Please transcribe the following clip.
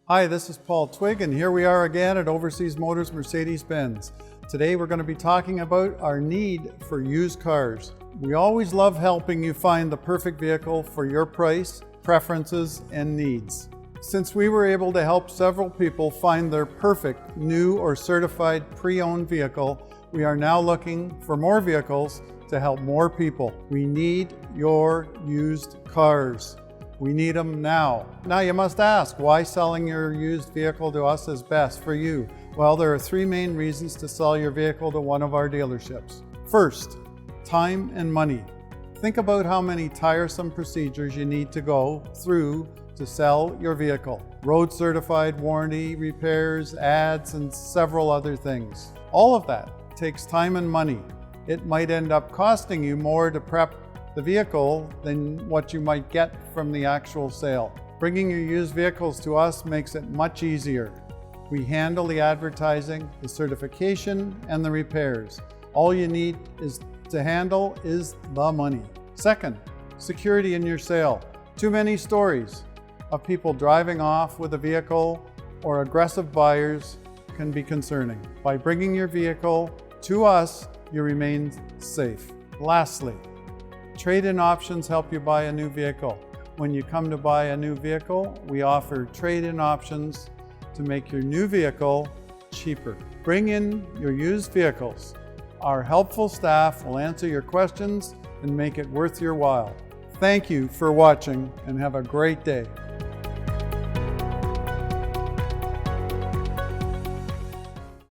Hi, this is Paul Twigg, and here we are again at Overseas Motors Mercedes-Benz. Today we're going to be talking about our need for used cars. We always love helping you find the perfect vehicle for your price, preferences, and needs. Since we were able to help several people find their perfect new or certified pre-owned vehicle, we are now looking for more vehicles to help more people. We need your used cars. We need them now. Now you must ask, why selling your used vehicle to us is best for you? Well, there are three main reasons to sell your vehicle to one of our dealerships. First, time and money. Think about how many tiresome procedures you need to go through to sell your vehicle. Road certified, warranty, repairs, ads, and several other things. All of that takes time and money. It might end up costing you more to prep the vehicle than what you might get from the actual sale. Bringing your used vehicles to us makes it much easier. We handle the advertising, the certification, and the repairs. All you need to handle is the money. Second, security in your sale. Too many stories of people driving off with a vehicle or aggressive buyers can be concerning. By bringing your vehicle to us, you remain safe. Lastly, trade-in options help you buy a new vehicle. When you come to buy a new vehicle, we offer trade-in options to make your new vehicle cheaper. Bring in your used vehicles. Our helpful staff will answer your questions and make it worth your while. Thank you for watching and have a great day.